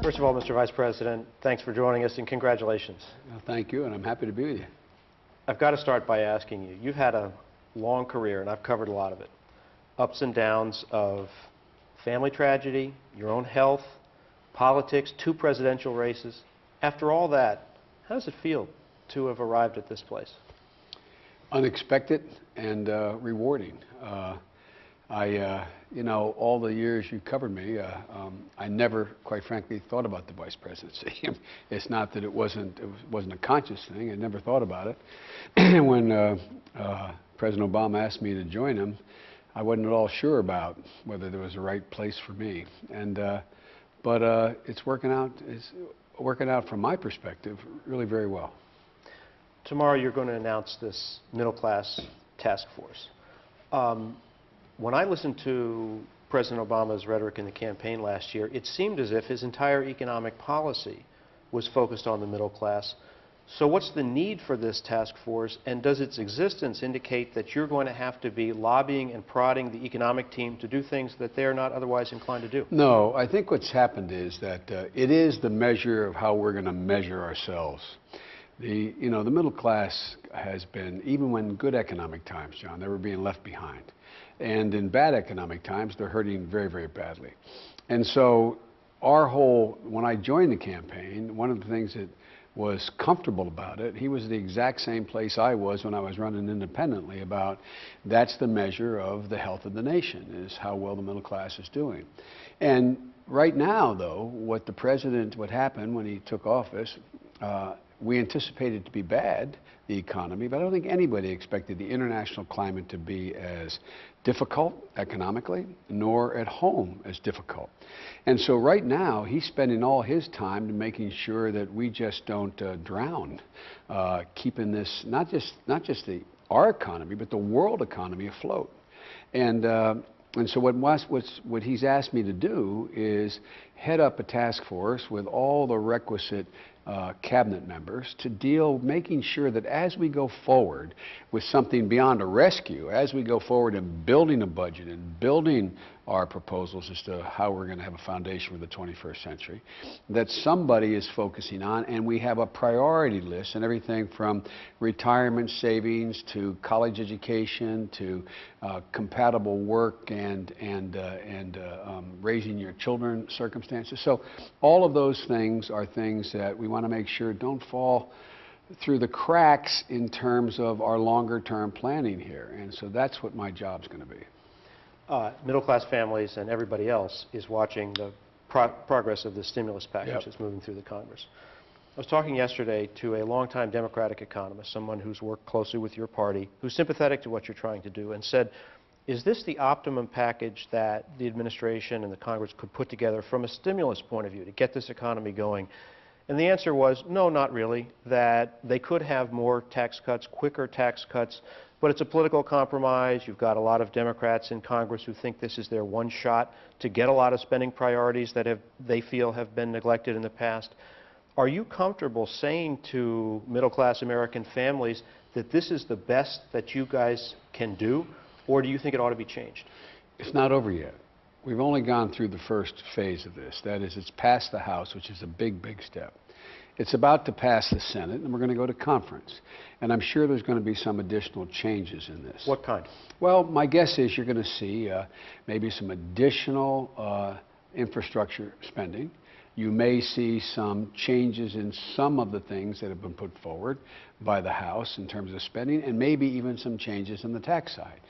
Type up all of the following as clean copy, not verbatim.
First of all, Mr. Vice President, thanks for joining us and congratulations. Well, thank you, and I'm happy to be with you. I've got to start by asking you, you've had a long career, and I've covered a lot of it. Ups and downs of family tragedy, your own health, politics, 2 presidential races. After all that, how does it feel to have arrived at this place? Unexpected and rewarding. You know, all the years you covered me, I never, quite frankly, thought about the vice presidency. It's not that it wasn't a conscious thing. I never thought about it. When President Obama asked me to join him, I wasn't at all sure about whether there was a right place for me. But it's working out. It's working out from my perspective really very well. Tomorrow you're going to announce this middle-class task force. When I listened to President Obama's rhetoric in the campaign last year, it seemed as if his entire economic policy was focused on the middle class. So what's the need for this task force, and does its existence indicate that you're going to have to be lobbying and prodding the economic team to do things that they're not otherwise inclined to do? No, I think what's happened is that it is the measure of how we're going to measure ourselves. The middle class has been, even when good economic times, John, they were being left behind. And in bad economic times, they're hurting very, very badly. And so when I joined the campaign, one of the things that was comfortable about it, he was the exact same place I was when I was running independently about that's the measure of the health of the nation, is how well the middle class is doing. And right now, though, what happened when he took office, we anticipated to be bad, the economy, but I don't think anybody expected the international climate to be as difficult economically, nor at home as difficult. And so right now, he's spending all his time to making sure that we just don't drown, keeping this, not just our economy, but the world economy afloat. And so what he's asked me to do is head up a task force with all the requisite cabinet members to making sure that as we go forward with something beyond a rescue, as we go forward in building a budget and building our proposals as to how we're going to have a foundation for the 21st century, that somebody is focusing on, and we have a priority list, and everything from retirement savings to college education to compatible work and raising your children circumstances. So all of those things are things that we want to make sure don't fall through the cracks in terms of our longer term planning here. And so that's what my job's going to be. Middle-class families and everybody else is watching the progress of the stimulus package that's moving through the Congress. I was talking yesterday to a longtime Democratic economist, someone who's worked closely with your party, who's sympathetic to what you're trying to do, and said, is this the optimum package that the administration and the Congress could put together from a stimulus point of view to get this economy going? And the answer was, no, not really, that they could have more tax cuts, quicker tax cuts, but it's a political compromise. You've got a lot of Democrats in Congress who think this is their one shot to get a lot of spending priorities that they feel have been neglected in the past. Are you comfortable saying to middle-class American families that this is the best that you guys can do, or do you think it ought to be changed? It's not over yet. We've only gone through the first phase of this. That is, it's passed the House, which is a big, big step. It's about to pass the Senate, and we're going to go to conference. And I'm sure there's going to be some additional changes in this. What kind? Well, my guess is you're going to see maybe some additional infrastructure spending. You may see some changes in some of the things that have been put forward by the House in terms of spending, and maybe even some changes on the tax side.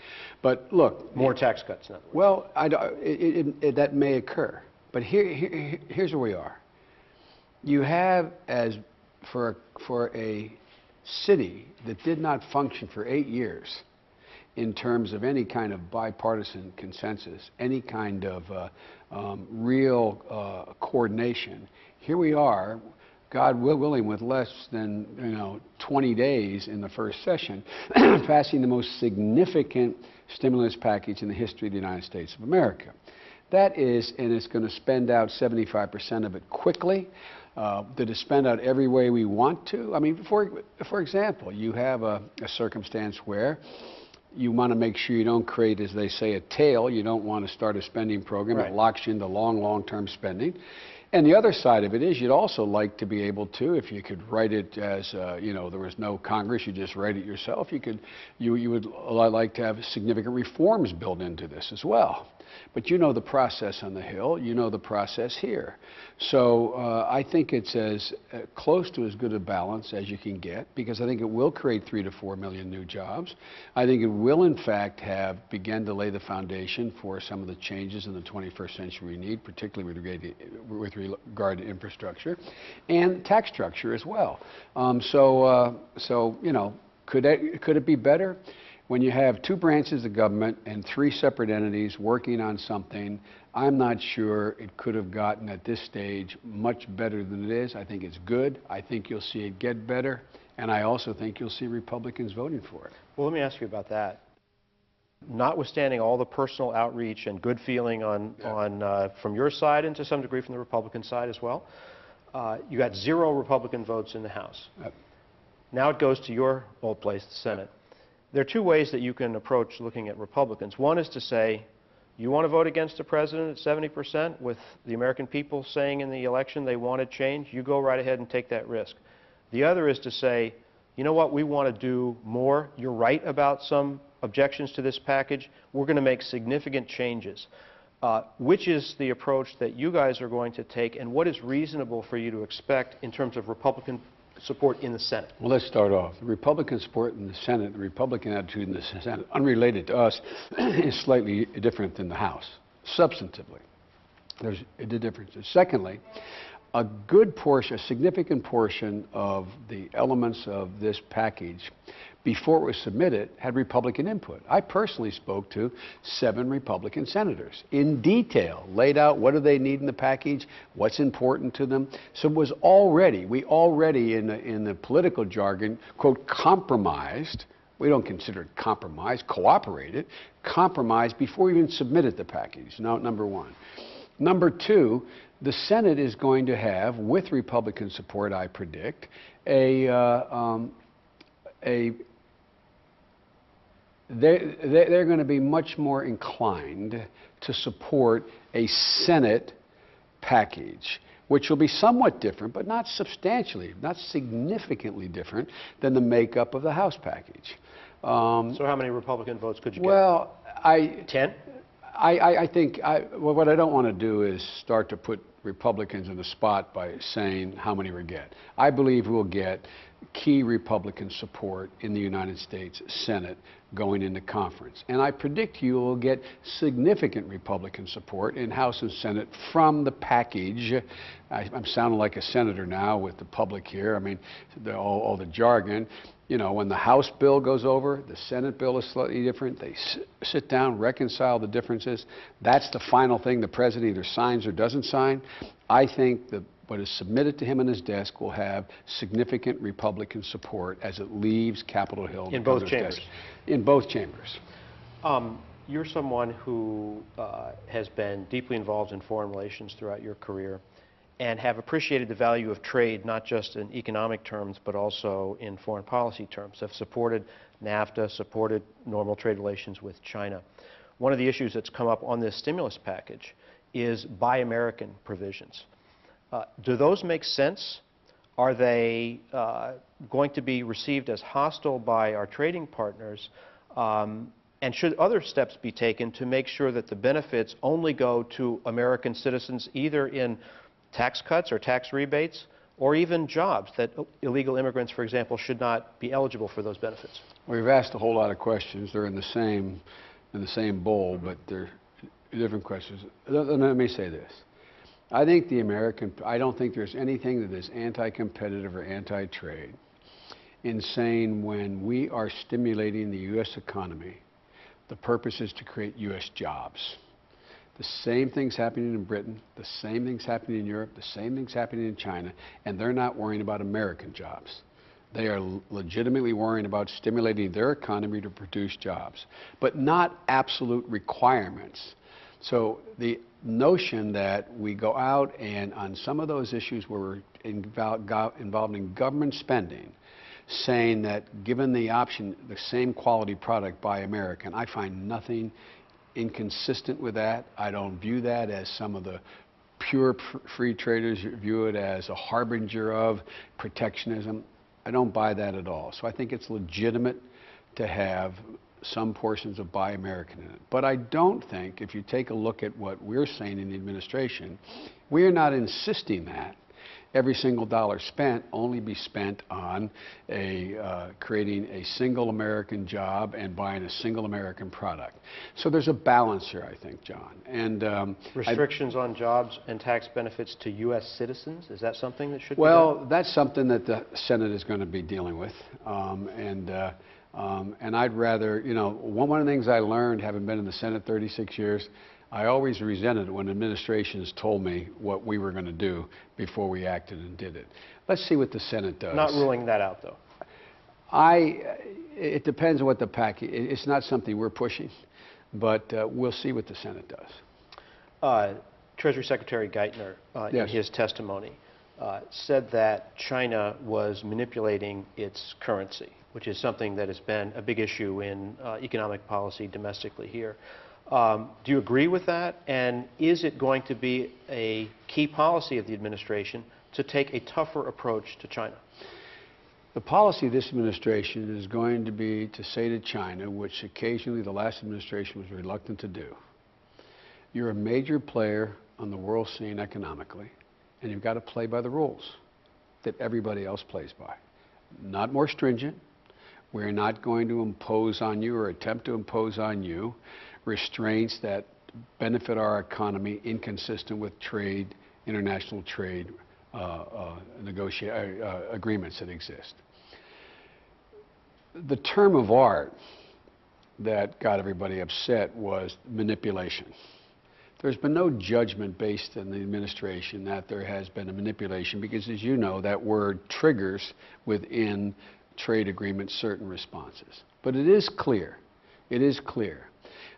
But look... More tax cuts, in other words. Well, that may occur. But here's where we are. You have, for a city that did not function for 8 years in terms of any kind of bipartisan consensus, any kind of real coordination, here we are, God willing, with less than 20 days in the first session, passing the most significant stimulus package in the history of the United States of America. That is, and it's going to spend out 75% of it quickly. To spend out every way we want to. I mean, for example, you have a circumstance where you want to make sure you don't create, as they say, a tail. You don't want to start a spending program that locks you into long-term spending. And the other side of it is you'd also like to be able to, if you could write it as, you know, there was no Congress, you just write it yourself, you would like to have significant reforms built into this as well. But you know the process on the Hill, you know the process here. So I think it's as close to as good a balance as you can get, because I think it will create 3 to 4 million new jobs. I think it will, in fact, have begun to lay the foundation for some of the changes in the 21st century we need, particularly with regard to infrastructure and tax structure as well. So you know, could it be better? When you have 2 branches of government and 3 separate entities working on something, I'm not sure it could have gotten at this stage much better than it is. I think it's good. I think you'll see it get better. And I also think you'll see Republicans voting for it. Well, let me ask you about that. Notwithstanding all the personal outreach and good feeling from your side and to some degree from the Republican side as well, you got 0 Republican votes in the House. Now it goes to your old place, the Senate. There are 2 ways that you can approach looking at Republicans. One is to say, you want to vote against the president at 70% with the American people saying in the election they wanted change, you go right ahead and take that risk. The other is to say, you know what, we want to do more. You're right about some objections to this package. We're going to make significant changes. Which is the approach that you guys are going to take, and what is reasonable for you to expect in terms of Republican support in the Senate? Well, let's start off. The Republican support in the Senate, the Republican attitude in the Senate, unrelated to us, is slightly different than the House, substantively. There's the differences. Secondly, a good portion, a significant portion of the elements of this package before it was submitted had Republican input. I personally spoke to 7 Republican senators in detail, laid out what do they need in the package, what's important to them. So it was already, we already in the political jargon, quote, compromised. We don't consider it compromise, cooperated, compromised before we even submitted the package. Now, number 1. Number 2, the Senate is going to have, with Republican support, I predict, they're going to be much more inclined to support a Senate package, which will be somewhat different, but not substantially, not significantly different than the makeup of the House package. So how many Republican votes could you get? Well, 10? I think what I don't want to do is start to put Republicans in the spot by saying how many we get. I believe we'll get key Republican support in the United States Senate going into conference. And I predict you will get significant Republican support in House and Senate from the package. I'm sounding like a senator now with the public here. I mean, all the jargon. You know, when the House bill goes over, the Senate bill is slightly different. They sit down, reconcile the differences. That's the final thing the president either signs or doesn't sign. I think that what is submitted to him on his desk will have significant Republican support as it leaves Capitol Hill. In both chambers? In both chambers. You're someone who has been deeply involved in foreign relations throughout your career and have appreciated the value of trade, not just in economic terms, but also in foreign policy terms, have supported NAFTA, supported normal trade relations with China. One of the issues that's come up on this stimulus package is Buy American provisions. Do those make sense? Are they going to be received as hostile by our trading partners? And should other steps be taken to make sure that the benefits only go to American citizens, either in tax cuts or tax rebates, or even jobs, that illegal immigrants, for example, should not be eligible for those benefits? We've asked a whole lot of questions. They're in the same bowl, but they're different questions. Let me say this. I don't think there's anything that is anti-competitive or anti-trade in saying when we are stimulating the U.S. economy, the purpose is to create U.S. jobs. The same thing's happening in Britain, the same thing's happening in Europe, the same thing's happening in China, and they're not worrying about American jobs. They are legitimately worrying about stimulating their economy to produce jobs, but not absolute requirements. So the notion that we go out and on some of those issues where we're involved in government spending, saying that given the option, the same quality product by American, I find nothing inconsistent with that. I don't view that as some of the pure free traders view it as a harbinger of protectionism. I don't buy that at all. So I think it's legitimate to have some portions of Buy American in it. But I don't think, if you take a look at what we're saying in the administration, we're not insisting that every single dollar spent only be spent on creating a single American job and buying a single American product. So there's a balance here, I think, John. And restrictions on jobs and tax benefits to U.S. citizens, is that something that should be done? That's something that the Senate is going to be dealing with. And I'd rather, one of the things I learned, having been in the Senate 36 years, I always resented when administrations told me what we were going to do before we acted and did it. Let's see what the Senate does. Not ruling that out, though. It depends on what the package. It's not something we're pushing, but we'll see what the Senate does. Treasury Secretary Geithner, in his testimony, said that China was manipulating its currency, which is something that has been a big issue in economic policy domestically here. Do you agree with that? And is it going to be a key policy of the administration to take a tougher approach to China? The policy of this administration is going to be to say to China, which occasionally the last administration was reluctant to do, you're a major player on the world scene economically, and you've got to play by the rules that everybody else plays by. Not more stringent. We're not going to impose on you or attempt to impose on you restraints that benefit our economy inconsistent with trade, international trade agreements that exist. The term of art that got everybody upset was manipulation. There's been no judgment based in the administration that there has been a manipulation because, as you know, that word triggers within trade agreements certain responses. But it is clear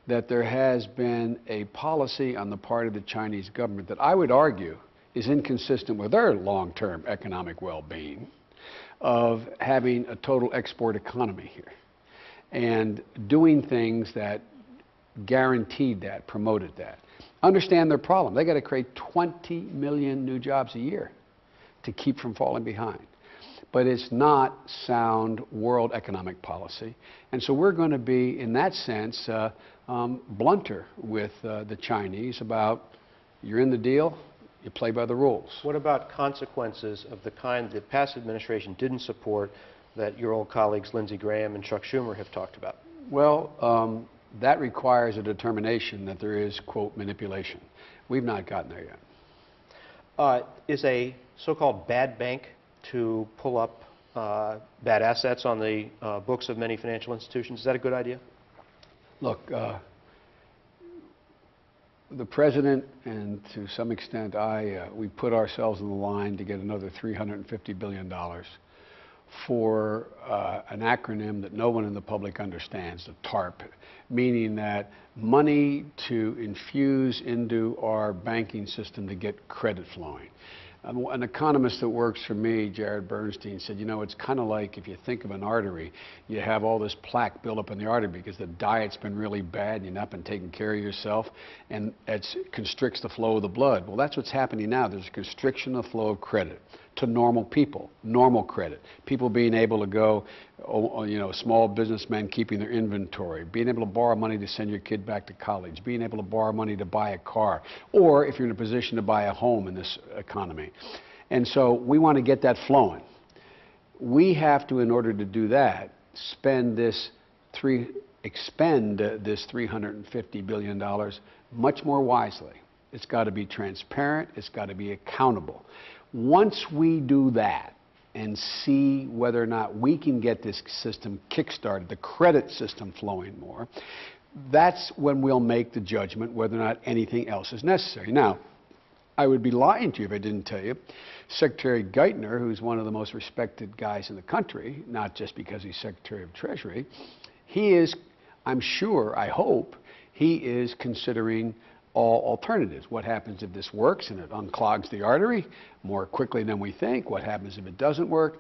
that there has been a policy on the part of the Chinese government that I would argue is inconsistent with their long-term economic well-being of having a total export economy here and doing things that guaranteed that, promoted that. Understand their problem. They got to create 20 million new jobs a year to keep from falling behind. But it's not sound world economic policy. And so we're going to be, in that sense, blunter with the Chinese about, you're in the deal, you play by the rules. What about consequences of the kind the past administration didn't support that your old colleagues Lindsey Graham and Chuck Schumer have talked about? Well, that requires a determination that there is, quote, manipulation. We've not gotten there yet. Is a so-called bad bank to pull up bad assets on the books of many financial institutions, is that a good idea? Look, the President and to some extent we put ourselves in the line to get another $350 billion for an acronym that no one in the public understands, the TARP, meaning that money to infuse into our banking system to get credit flowing. An economist that works for me, Jared Bernstein, said, it's kind of like if you think of an artery, you have all this plaque built up in the artery because the diet's been really bad and you've not been taking care of yourself, and it constricts the flow of the blood. Well, that's what's happening now. There's a constriction of the flow of credit to normal people, normal credit. People being able to go, small businessmen keeping their inventory, being able to borrow money to send your kid back to college, being able to borrow money to buy a car, or if you're in a position to buy a home in this economy. And so we want to get that flowing. We have to, in order to do that, expend this $350 billion much more wisely. It's got to be transparent. It's got to be accountable. Once we do that and see whether or not we can get this system kick-started, the credit system flowing more, that's when we'll make the judgment whether or not anything else is necessary. Now, I would be lying to you if I didn't tell you, Secretary Geithner, who's one of the most respected guys in the country, not just because he's Secretary of Treasury, he is, I'm sure, I hope, he is considering all alternatives. What happens if this works and it unclogs the artery more quickly than we think? What happens if it doesn't work?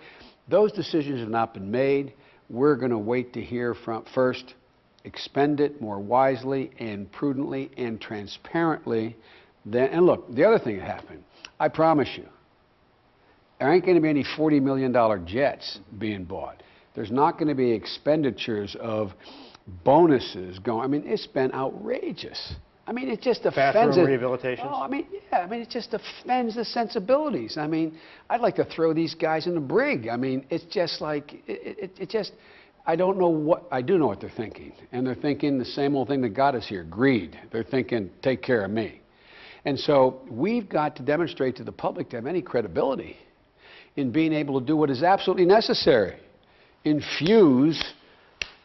Those decisions have not been made. We're going to wait to hear from, first, expend it more wisely and prudently and transparently then, and look, the other thing that happened, I promise you, there ain't going to be any $40 million jets being bought. There's not going to be expenditures of bonuses going. I mean, it's been outrageous. I mean, it just offends. Bathroom rehabilitations? Oh, I mean, yeah. I mean, it just offends the sensibilities. I mean, I'd like to throw these guys in the brig. I mean, it's just like it just. I don't know what. I do know what they're thinking, and they're thinking the same old thing that got us here: greed. They're thinking, take care of me. And so we've got to demonstrate to the public to have any credibility in being able to do what is absolutely necessary. Infuse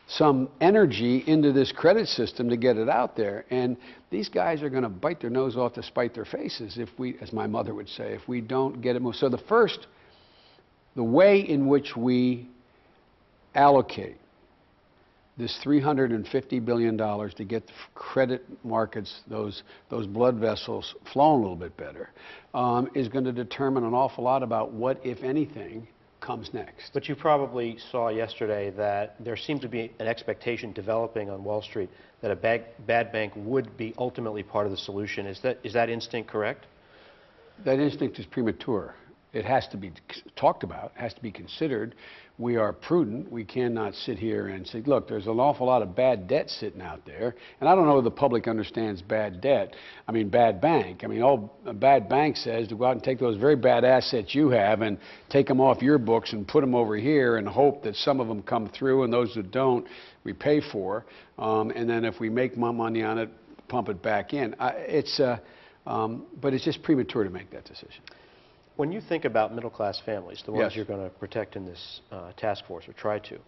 some energy into this credit system to get it out there. And these guys are going to bite their nose off to spite their faces if we, as my mother would say, if we don't get it moved. So the way in which we allocate this $350 billion to get the credit markets, those blood vessels flowing a little bit better, is going to determine an awful lot about what, if anything, comes next. But you probably saw yesterday that there seemed to be an expectation developing on Wall Street that a bad bank would be ultimately part of the solution. Is that instinct correct? That instinct is premature. It has to be talked about, has to be considered. We are prudent. We cannot sit here and say, look, there's an awful lot of bad debt sitting out there. And I don't know if the public understands bad debt. I mean, bad bank. I mean, all a bad bank says to go out and take those very bad assets you have and take them off your books and put them over here and hope that some of them come through and those that don't, we pay for. And then if we make more money on it, pump it back in. But it's just premature to make that decision. When you think about middle-class families, the ones Yes. you're going to protect in this task force, or try to,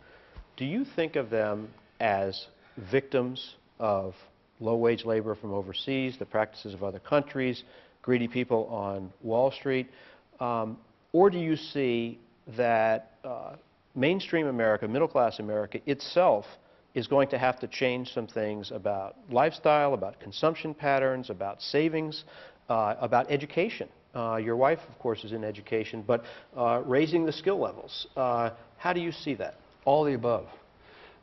do you think of them as victims of low-wage labor from overseas, the practices of other countries, greedy people on Wall Street, or do you see that mainstream America, middle-class America itself, is going to have to change some things about lifestyle, about consumption patterns, about savings, about education? Your wife, of course, is in education, but raising the skill levels. How do you see that? All the above.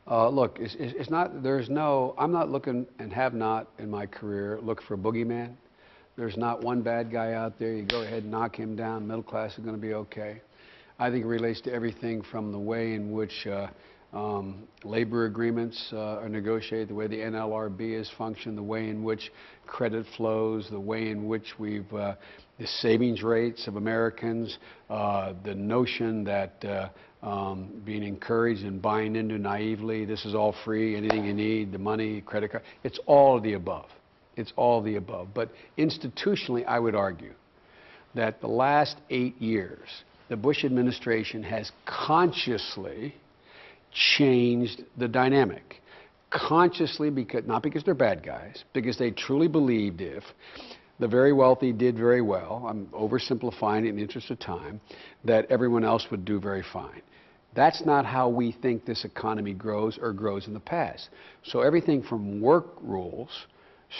Look, it's not, there's no, I'm not looking and have not in my career looked for a boogeyman. There's not one bad guy out there. You go ahead and knock him down. Middle class is going to be okay. I think it relates to everything from the way in which labor agreements are negotiated, the way the NLRB is functioned, the way in which credit flows, the way in which we've the savings rates of Americans, the notion that being encouraged and buying into naively, this is all free, anything you need, the money, credit card, it's all of the above. It's all of the above. But institutionally, I would argue that the last 8 years, the Bush administration has consciously changed the dynamic. Consciously, because, not because they're bad guys, because they truly believed if the very wealthy did very well, I'm oversimplifying it in the interest of time, that everyone else would do very fine. That's not how we think this economy grows or grows in the past. So everything from work rules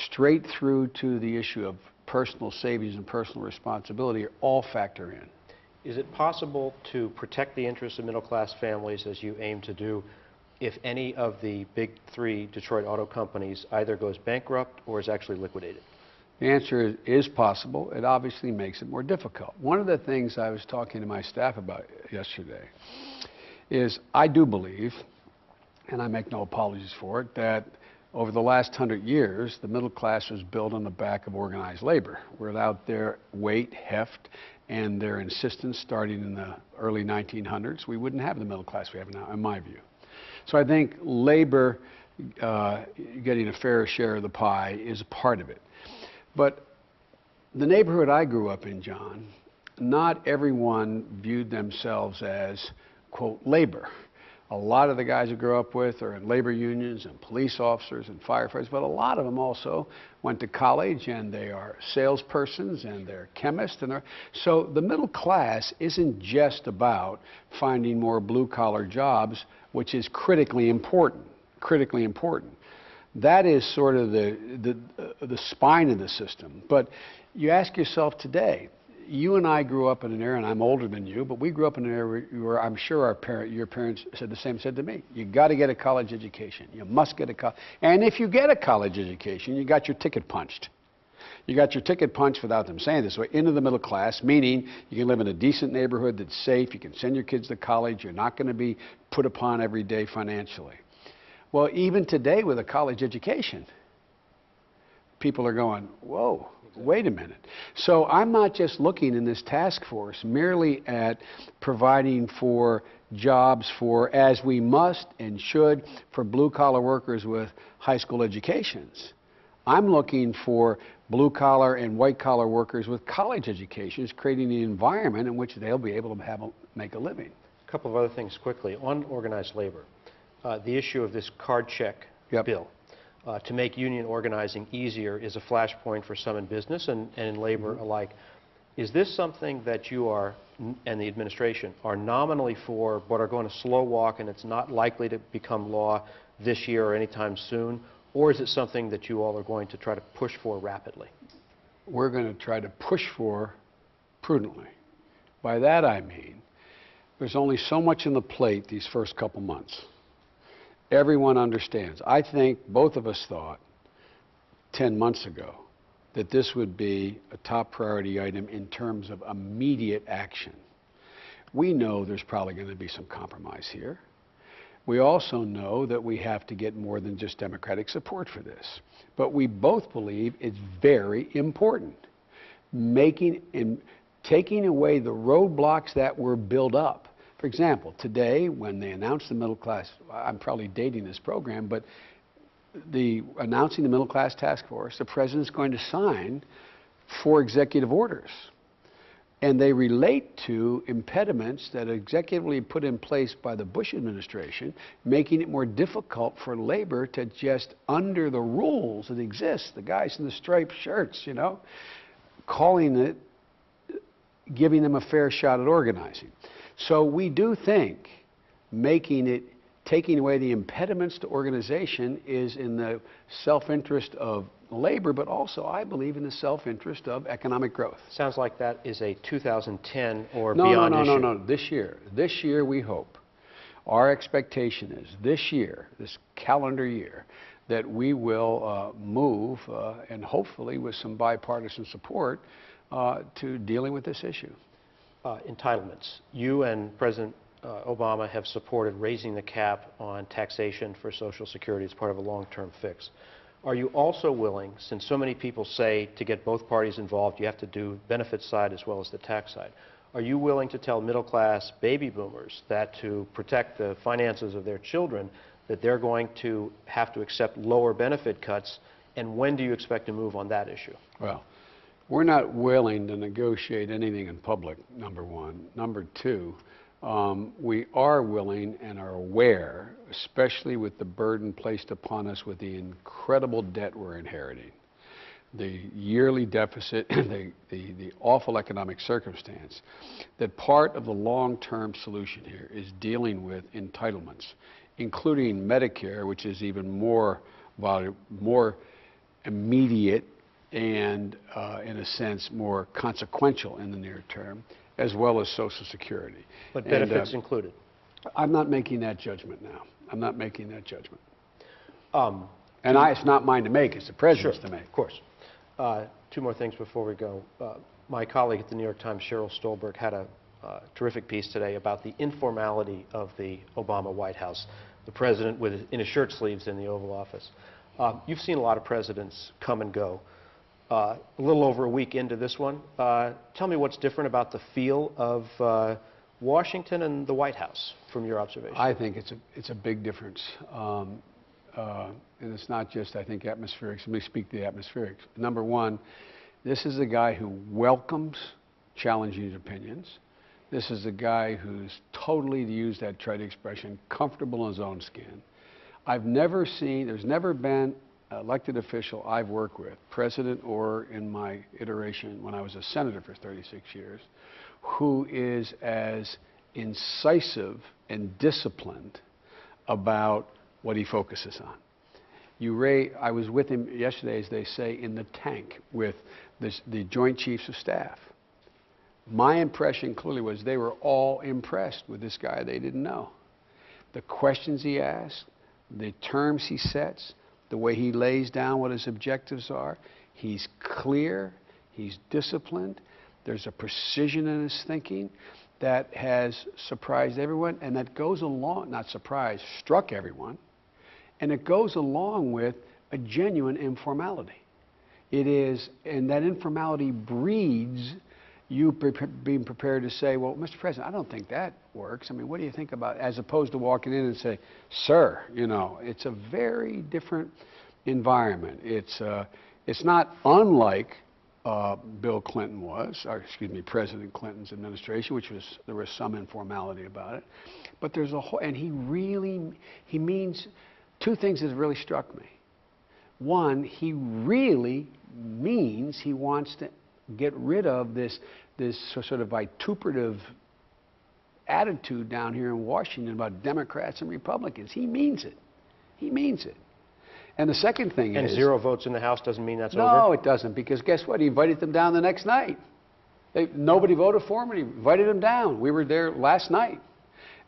straight through to the issue of personal savings and personal responsibility all factor in. Is it possible to protect the interests of middle-class families as you aim to do if any of the big three Detroit auto companies either goes bankrupt or is actually liquidated? The answer is possible. It obviously makes it more difficult. One of the things I was talking to my staff about yesterday is I do believe, and I make no apologies for it, that over the last 100 years, the middle class was built on the back of organized labor. Without their weight, heft, and their insistence starting in the early 1900s, we wouldn't have the middle class we have now, in my view. So I think labor getting a fair share of the pie is a part of it. But the neighborhood I grew up in, John, not everyone viewed themselves as, quote, labor. A lot of the guys I grew up with are in labor unions and police officers and firefighters, but a lot of them also went to college and they are salespersons and they're chemists. So the middle class isn't just about finding more blue-collar jobs, which is critically important, critically important. That is sort of the spine of the system. But you ask yourself today, you and I grew up in an era, and I'm older than you, but we grew up in an era where I'm sure your parents said the same, said to me, you got to get a college education. You must get a college. And if you get a college education, you got your ticket punched. You got your ticket punched without them saying this way into the middle class, meaning you can live in a decent neighborhood that's safe, you can send your kids to college, you're not going to be put upon every day financially. Well, even today with a college education, people are going, whoa, wait a minute. So I'm not just looking in this task force merely at providing for jobs for, as we must and should, for blue-collar workers with high school educations. I'm looking for blue-collar and white-collar workers with college educations, creating an environment in which they'll be able to make a living. A couple of other things quickly. On organized labor, the issue of this card check bill to make union organizing easier is a flashpoint for some in business and in labor alike. Is this something that you are, and the administration, are nominally for, but are going to slow walk and it's not likely to become law this year or anytime soon? Or is it something that you all are going to try to push for rapidly? We're going to try to push for prudently. By that I mean, there's only so much in the plate these first couple months. Everyone understands. I think both of us thought 10 months ago that this would be a top priority item in terms of immediate action. We know there's probably going to be some compromise here. We also know that we have to get more than just Democratic support for this. But we both believe it's very important. Taking away the roadblocks that were built up. For example, today, when they announced the middle class, I'm probably dating this program, but announcing the middle class task force, the president's going to sign 4 executive orders. And they relate to impediments that are executively put in place by the Bush administration, making it more difficult for labor to just, under the rules that exist, the guys in the striped shirts, you know, calling it, giving them a fair shot at organizing. So we do think taking away the impediments to organization is in the self-interest of labor, but also, I believe, in the self-interest of economic growth. Sounds like that is a 2010 or beyond issue. No. This year. This year, we hope. Our expectation is this year, this calendar year, that we will move, and hopefully with some bipartisan support, to dealing with this issue. Entitlements. You and President Obama have supported raising the cap on taxation for Social Security as part of a long-term fix. Are you also willing, since so many people say to get both parties involved you have to do benefits side as well as the tax side, are you willing to tell middle-class baby boomers that to protect the finances of their children that they're going to have to accept lower benefit cuts, and when do you expect to move on that issue? Well, we're not willing to negotiate anything in public, number one. Number two, we are willing and are aware, especially with the burden placed upon us with the incredible debt we're inheriting, the yearly deficit, the awful economic circumstance, that part of the long-term solution here is dealing with entitlements, including Medicare, which is even more immediate and, in a sense, more consequential in the near term, as well as Social Security. But benefits included? I'm not making that judgment now. I'm not making that judgment. It's not mine to make, it's the president's to make. Of course. 2 more things before we go. My colleague at the New York Times, Sheryl Stolberg, had a terrific piece today about the informality of the Obama White House. The president in his shirt sleeves in the Oval Office. You've seen a lot of presidents come and go. A little over a week into this one, tell me what's different about the feel of Washington and the White House from your observation. I think it's a big difference. And it's not just, I think, atmospherics. Let me speak to the atmospherics. Number one, this is a guy who welcomes challenging opinions. This is a guy who's totally, to use that trite expression, comfortable in his own skin. There's never been elected official I've worked with, president or in my iteration when I was a senator for 36 years, who is as incisive and disciplined about what he focuses on. I was with him yesterday, as they say, in the tank with the Joint Chiefs of Staff. My impression clearly was they were all impressed with this guy they didn't know. The questions he asked, the terms he sets, the way he lays down what his objectives are. He's clear, he's disciplined, there's a precision in his thinking that has surprised everyone, and that goes along, not surprised, struck everyone, and it goes along with a genuine informality. It is, and that informality breeds you being prepared to say, well, Mr. President, I don't think that works. I mean, what do you think about, as opposed to walking in and say, sir, you know, it's a very different environment. It's not unlike Bill Clinton was, or excuse me, President Clinton's administration, which was, there was some informality about it. But there's a whole, and he means two things that have really struck me. One, he really means he wants to get rid of this sort of vituperative attitude down here in Washington about Democrats and Republicans. He means it. He means it. And the second thing is... And 0 votes in the House doesn't mean that's over? No, it doesn't, because guess what? He invited them down the next night. Nobody voted for him, and he invited them down. We were there last night.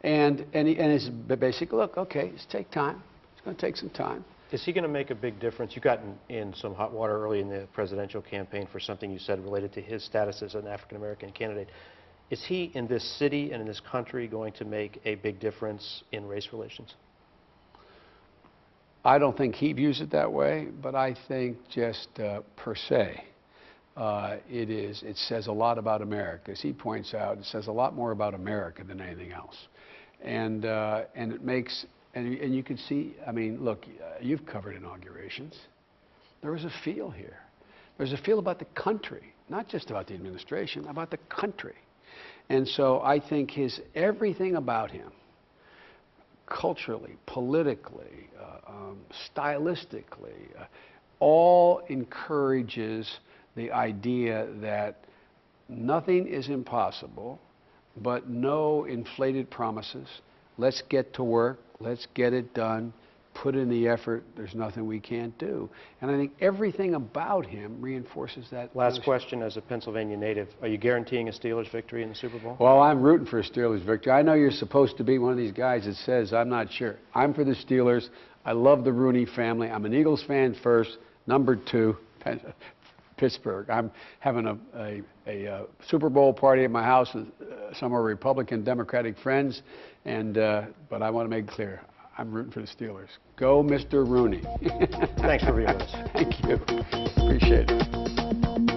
And his basic, look, okay, it's take time. It's going to take some time. Is he going to make a big difference? You got in some hot water early in the presidential campaign for something you said related to his status as an African-American candidate. Is he, in this city and in this country, going to make a big difference in race relations? I don't think he views it that way, but I think just per se, it says a lot about America. As he points out, it says a lot more about America than anything else. And it makes... And you can see, I mean, look, you've covered inaugurations. There was a feel here. There's a feel about the country, not just about the administration, about the country. And so I think everything about him, culturally, politically, stylistically, all encourages the idea that nothing is impossible, but no inflated promises. Let's get to work. Let's get it done. Put in the effort. There's nothing we can't do. And I think everything about him reinforces that. Last question, as a Pennsylvania native, are you guaranteeing a Steelers victory in the Super Bowl? Well, I'm rooting for a Steelers victory. I know you're supposed to be one of these guys that says, I'm not sure. I'm for the Steelers. I love the Rooney family. I'm an Eagles fan first. Number 2, Pittsburgh. I'm having a Super Bowl party at my house with some of our Republican Democratic friends, and but I want to make it clear, I'm rooting for the Steelers. Go, Mr. Rooney. Thanks for being with us. Thank you. Appreciate it.